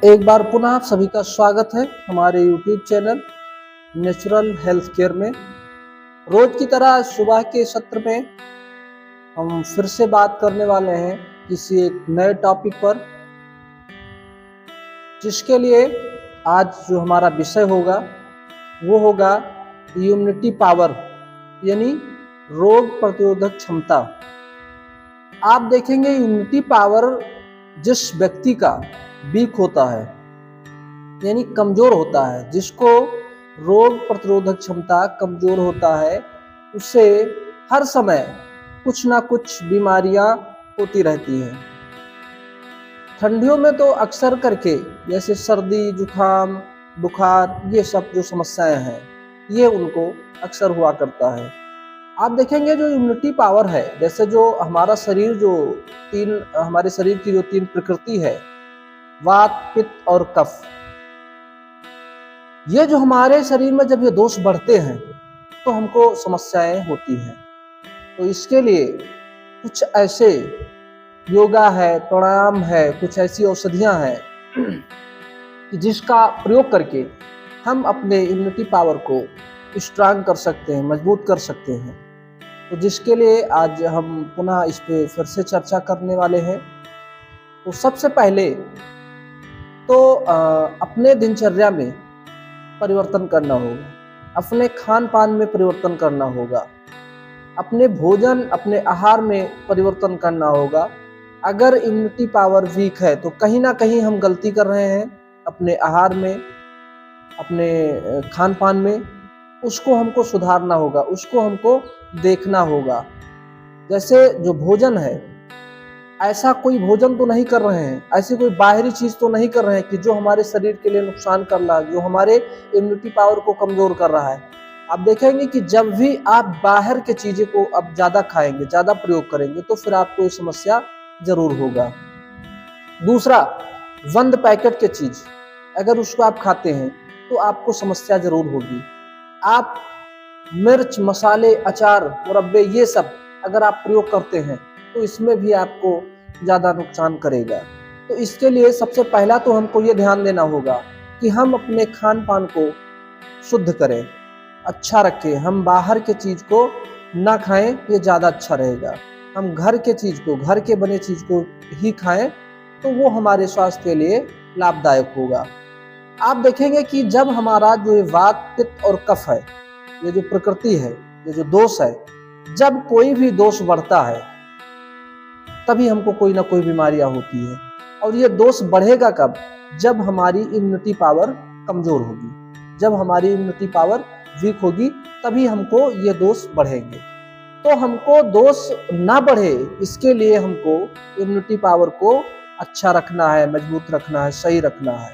एक बार पुनः आप सभी का स्वागत है हमारे YouTube channel natural health care में। रोज की तरह सुबह के सत्र में हम फिर से बात करने वाले हैं किसी एक नए टॉपिक पर, जिसके लिए आज जो हमारा विषय होगा वो होगा इम्यूनिटी पावर, यानी रोग प्रतिरोधक क्षमता। आप देखेंगे इम्यूनिटी पावर जिस व्यक्ति का वीक होता है, यानी कमजोर होता है, जिसको रोग प्रतिरोधक क्षमता कमजोर होता है, उससे हर समय कुछ ना कुछ बीमारियां होती रहती हैं। ठंडियों में तो अक्सर करके जैसे सर्दी, जुकाम, बुखार, ये सब जो समस्याएं हैं ये उनको अक्सर हुआ करता है। आप देखेंगे जो इम्यूनिटी पावर है, जैसे जो हमारा शरीर हमारे शरीर की जो तीन प्रकृति है, वात, पित्त और कफ, ये जो हमारे शरीर में जब ये दोष बढ़ते हैं तो हमको समस्याएं होती हैं। तो इसके लिए कुछ ऐसे योगा है, प्राणायाम है, कुछ ऐसी औषधियां हैं जिसका प्रयोग करके हम अपने इम्यूनिटी पावर को स्ट्रांग कर सकते हैं, मजबूत कर सकते हैं। तो जिसके लिए आज हम पुनः इस पे फिर से चर्चा करने वाले हैं। तो सबसे पहले तो अपने दिनचर्या में परिवर्तन करना होगा, अपने खान पान में परिवर्तन करना होगा, अपने भोजन, अपने आहार में परिवर्तन करना होगा। अगर इम्यूनिटी पावर वीक है तो कहीं ना कहीं हम गलती कर रहे हैं अपने आहार में, अपने खान पान में, उसको हमको सुधारना होगा, उसको हमको देखना होगा। जैसे जो भोजन है, ऐसा कोई भोजन तो नहीं कर रहे हैं, ऐसी कोई बाहरी चीज तो नहीं कर रहे हैं कि जो हमारे शरीर के लिए नुकसान कर रहा है, जो हमारे इम्यूनिटी पावर को कमजोर कर रहा है। आप देखेंगे कि जब भी आप बाहर के चीजें को अब ज्यादा खाएंगे, ज्यादा प्रयोग करेंगे, तो फिर आपको ये समस्या जरूर होगा। दूसरा, बंद पैकेट के चीज अगर उसको आप खाते हैं तो आपको समस्या जरूर होगी। आप मिर्च, मसाले, अचार, मुरब्बे, ये सब अगर आप प्रयोग करते हैं तो इसमें भी आपको ज्यादा नुकसान करेगा। तो इसके लिए सबसे पहला तो हमको ये ध्यान देना होगा कि हम अपने खान पान को शुद्ध करें, अच्छा रखें। हम बाहर के चीज को ना खाएं, ये ज्यादा अच्छा रहेगा। हम घर के चीज को, घर के बने चीज को ही खाएं, तो वो हमारे स्वास्थ्य के लिए लाभदायक होगा। आप देखेंगे कि जब हमारा जो ये वात, पित्त और कफ है, ये जो प्रकृति है, ये जो दोष है, जब कोई भी दोष बढ़ता है तभी हमको कोई ना कोई बीमारियां होती है। और ये दोष बढ़ेगा कब? जब हमारी इम्यूनिटी पावर कमजोर होगी, जब हमारी इम्यूनिटी पावर वीक होगी, तभी हमको ये दोष बढ़ेंगे। तो हमको दोष ना बढ़े, इसके लिए हमको इम्यूनिटी पावर को अच्छा रखना है, मजबूत रखना है, सही रखना है।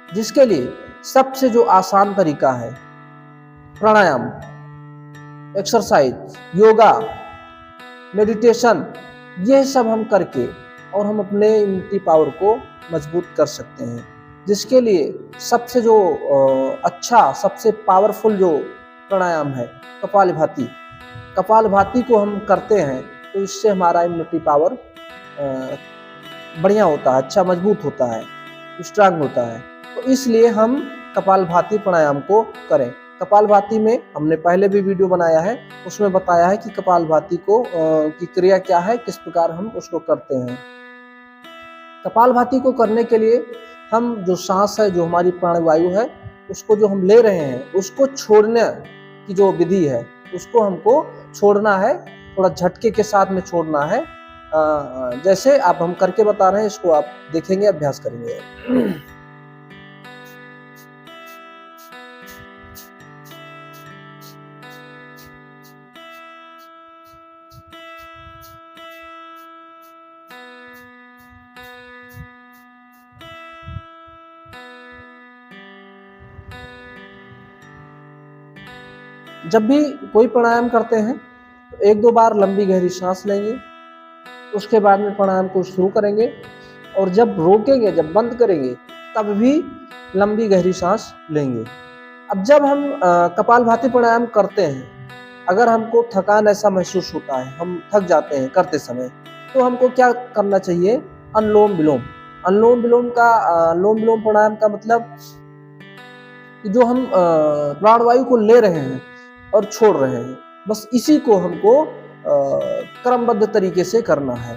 जिसके लिए सबसे जो आसान तरीका है, प्राणायाम, एक्सरसाइज, योगा, मेडिटेशन, ये सब हम करके और हम अपने इम्यूनिटी पावर को मजबूत कर सकते हैं। जिसके लिए सबसे जो अच्छा, सबसे पावरफुल जो प्राणायाम है, कपालभाति। कपालभाति को हम करते हैं तो इससे हमारा इम्यूनिटी पावर बढ़िया होता है, अच्छा मजबूत होता है, स्ट्रांग होता है। तो इसलिए हम कपालभाति प्राणायाम को करें। कपालभाति में हमने पहले भी वीडियो बनाया है, उसमें बताया है कि कपालभाति को की क्रिया क्या है, किस प्रकार हम उसको करते हैं। कपालभाति को करने के लिए हम जो सांस है, जो हमारी प्राणवायु है, उसको जो हम ले रहे हैं, उसको छोड़ने की जो विधि है, उसको हमको छोड़ना है, थोड़ा झटके के साथ में छोड़ना है। जैसे आप हम करके बता रहे हैं, इसको आप देखेंगे, अभ्यास करेंगे। जब भी कोई प्राणायाम करते हैं तो एक दो बार लंबी गहरी सांस लेंगे, उसके बाद में प्राणायाम को शुरू करेंगे, और जब रोकेंगे, जब बंद करेंगे, तब भी लंबी गहरी सांस लेंगे। अब जब हम कपालभाति प्राणायाम करते हैं, अगर हमको थकान ऐसा महसूस होता है, हम थक जाते हैं करते समय, तो हमको क्या करना चाहिए? अनुलोम विलोम। अनुलोम विलोम प्राणायाम का मतलब कि जो हम प्राणवायु को ले रहे हैं और छोड़ रहे हैं, बस इसी को हमको क्रमबद्ध तरीके से करना है।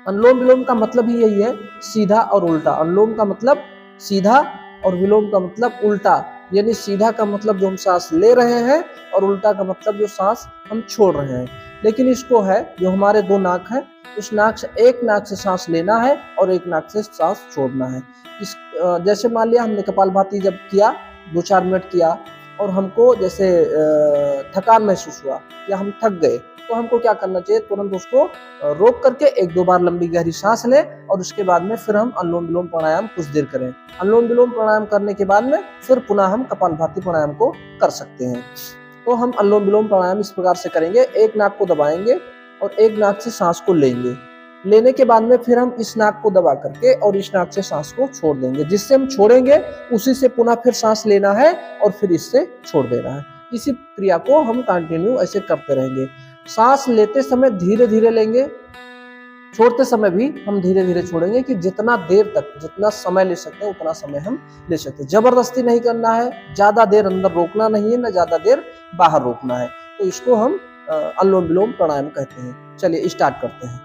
अनुलोम विलोम का मतलब ही यही है, सीधा और उल्टा। अनुलोम का मतलब सीधा और विलोम का मतलब उल्टा, यानी सीधा का मतलब जो हम सांस ले रहे हैं और उल्टा का मतलब जो सांस हम छोड़ रहे हैं। लेकिन इसको है जो हमारे दो नाक है, उस नाक से एक नाक से सांस लेना है और एक नाक से सांस छोड़ना है। इस जैसे मान लिया हमने कपालभाति जब किया 2-4 मिनट किया और हमको जैसे थकान महसूस हुआ या हम थक गए, तो हमको क्या करना चाहिए, तुरंत उसको रोक करके 1-2 बार लंबी गहरी सांस लें और उसके बाद में फिर हम अनुलोम विलोम प्राणायाम कुछ देर करें। अनुलोम विलोम प्राणायाम करने के बाद में फिर पुनः हम कपालभाति प्राणायाम को कर सकते हैं। तो हम अनुलोम विलोम प्राणायाम इस प्रकार से करेंगे, एक नाक को दबाएंगे और एक नाक से सांस को लेंगे। लेने के बाद में फिर हम इस नाक को दबा करके और इस नाक से सांस को छोड़ देंगे। जिससे हम छोड़ेंगे उसी से पुनः फिर सांस लेना है और फिर इससे छोड़ देना है। इसी क्रिया को हम कंटिन्यू ऐसे करते रहेंगे। सांस लेते समय धीरे धीरे लेंगे, छोड़ते समय भी हम धीरे धीरे छोड़ेंगे कि जितना देर तक, जितना समय ले सकते हैं उतना समय हम ले सकते हैं। जबरदस्ती नहीं करना है, ज्यादा देर अंदर रोकना नहीं है, ना ज्यादा देर बाहर रोकना है। तो इसको हम अनुलोम विलोम प्राणायाम कहते हैं। चलिए स्टार्ट करते हैं।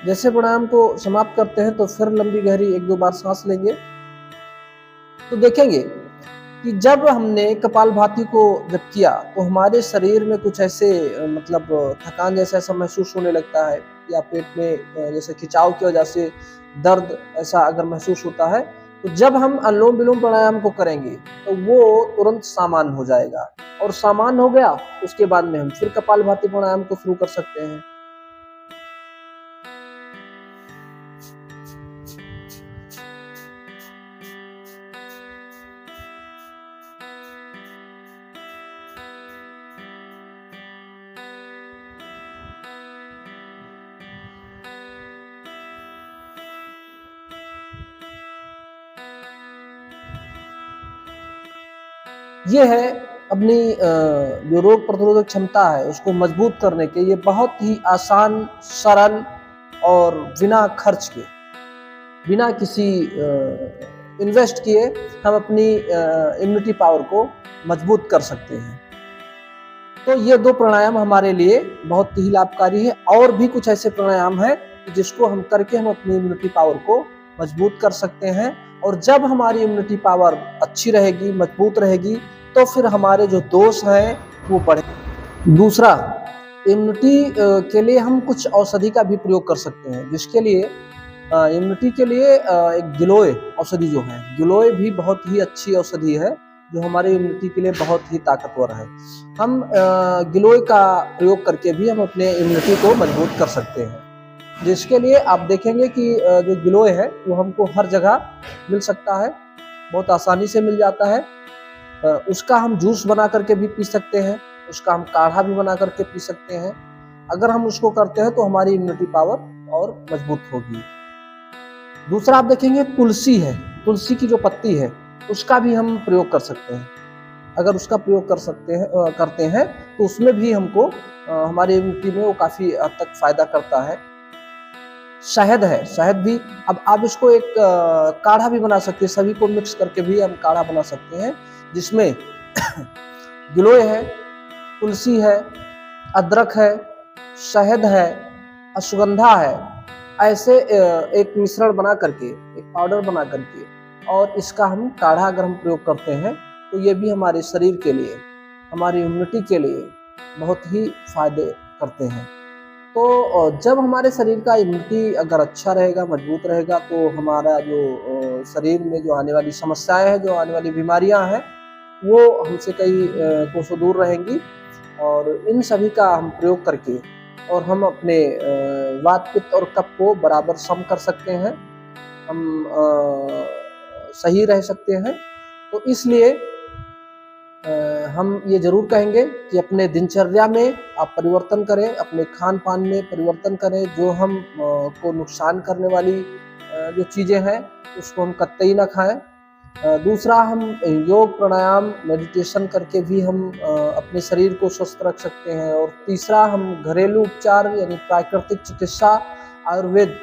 जैसे प्राणायाम को समाप्त करते हैं तो फिर लंबी गहरी 1-2 बार सांस लेंगे। तो देखेंगे कि जब हमने कपालभाति को जब किया तो हमारे शरीर में कुछ ऐसे मतलब थकान जैसा ऐसा महसूस होने लगता है, या पेट में जैसे खिंचाव की वजह से दर्द ऐसा अगर महसूस होता है, तो जब हम अनुलोम विलोम प्राणायाम को करेंगे तो वो तुरंत सामान्य हो जाएगा। और सामान्य हो गया उसके बाद में हम फिर कपालभाति प्राणायाम को शुरू कर सकते हैं। ये है अपनी जो रोग प्रतिरोधक क्षमता है उसको मजबूत करने के ये बहुत ही आसान, सरल और बिना खर्च के, बिना किसी इन्वेस्ट किए हम अपनी इम्यूनिटी पावर को मजबूत कर सकते हैं। तो ये 2 प्राणायाम हमारे लिए बहुत ही लाभकारी है। और भी कुछ ऐसे प्राणायाम है जिसको हम करके हम अपनी इम्यूनिटी पावर को मजबूत कर सकते हैं। और जब हमारी इम्यूनिटी पावर अच्छी रहेगी, मजबूत रहेगी, तो फिर हमारे जो दोष हैं वो बढ़े। दूसरा, इम्यूनिटी के लिए हम कुछ औषधि का भी प्रयोग कर सकते हैं, जिसके लिए इम्यूनिटी के लिए एक गिलोय औषधि जो है, गिलोय भी बहुत ही अच्छी औषधि है जो हमारे इम्यूनिटी के लिए बहुत ही ताकतवर है। हम गिलोय का प्रयोग करके भी हम अपने इम्यूनिटी को मजबूत कर सकते हैं, जिसके लिए आप देखेंगे कि जो गिलोय है वो हमको हर जगह मिल सकता है, बहुत आसानी से मिल जाता है। उसका हम जूस बना करके भी पी सकते हैं, उसका हम काढ़ा भी बना करके पी सकते हैं। अगर हम उसको करते हैं तो हमारी इम्यूनिटी पावर और मजबूत होगी। दूसरा आप देखेंगे तुलसी है, तुलसी की जो पत्ती है उसका भी हम प्रयोग कर सकते हैं। अगर उसका प्रयोग करते हैं तो उसमें भी हमको हमारी इम्यूनिटी में वो काफ़ी हद तक फायदा करता है। शहद है, शहद भी अब आप इसको एक काढ़ा भी बना सकते हैं, सभी को मिक्स करके भी हम काढ़ा बना सकते हैं, जिसमें गिलोय है, तुलसी है, अदरक है, शहद है, अश्वगंधा है, ऐसे एक मिश्रण बना करके, एक पाउडर बना करके और इसका हम काढ़ा अगर हम प्रयोग करते हैं तो ये भी हमारे शरीर के लिए, हमारी इम्यूनिटी के लिए बहुत ही फायदे करते हैं। तो जब हमारे शरीर का इम्यूनिटी अगर अच्छा रहेगा, मजबूत रहेगा, तो हमारा जो शरीर में जो आने वाली समस्याएं हैं, जो आने वाली बीमारियां हैं, वो हमसे कई कोसों दूर रहेंगी। और इन सभी का हम प्रयोग करके और हम अपने वात पित्त और कफ को बराबर सम कर सकते हैं, हम सही रह सकते हैं। तो इसलिए हम ये ज़रूर कहेंगे कि अपने दिनचर्या में आप परिवर्तन करें, अपने खान-पान में परिवर्तन करें, जो हम को नुकसान करने वाली जो चीज़ें हैं उसको हम कतई ना खाएँ। दूसरा, हम योग, प्राणायाम, मेडिटेशन करके भी हम अपने शरीर को स्वस्थ रख सकते हैं। और तीसरा, हम घरेलू उपचार यानी प्राकृतिक चिकित्सा, आयुर्वेद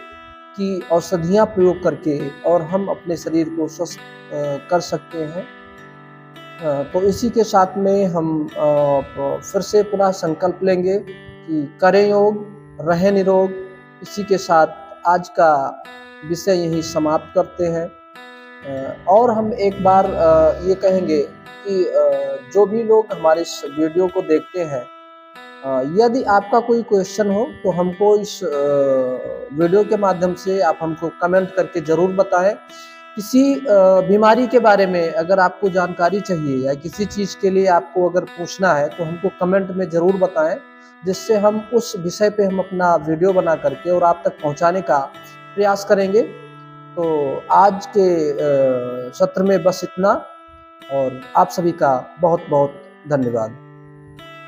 की औषधियाँ प्रयोग करके और हम अपने शरीर को स्वस्थ कर सकते हैं। तो इसी के साथ में हम फिर से पुनः संकल्प लेंगे कि करें योग, रहें निरोग। इसी के साथ आज का विषय यहीं समाप्त करते हैं। और हम एक बार ये कहेंगे कि जो भी लोग हमारे इस वीडियो को देखते हैं, यदि आपका कोई क्वेश्चन हो तो हमको इस वीडियो के माध्यम से आप हमको कमेंट करके ज़रूर बताएं। किसी बीमारी के बारे में अगर आपको जानकारी चाहिए या किसी चीज़ के लिए आपको अगर पूछना है तो हमको कमेंट में ज़रूर बताएं, जिससे हम उस विषय पे हम अपना वीडियो बना करके और आप तक पहुंचाने का प्रयास करेंगे। तो आज के सत्र में बस इतना और आप सभी का बहुत बहुत धन्यवाद।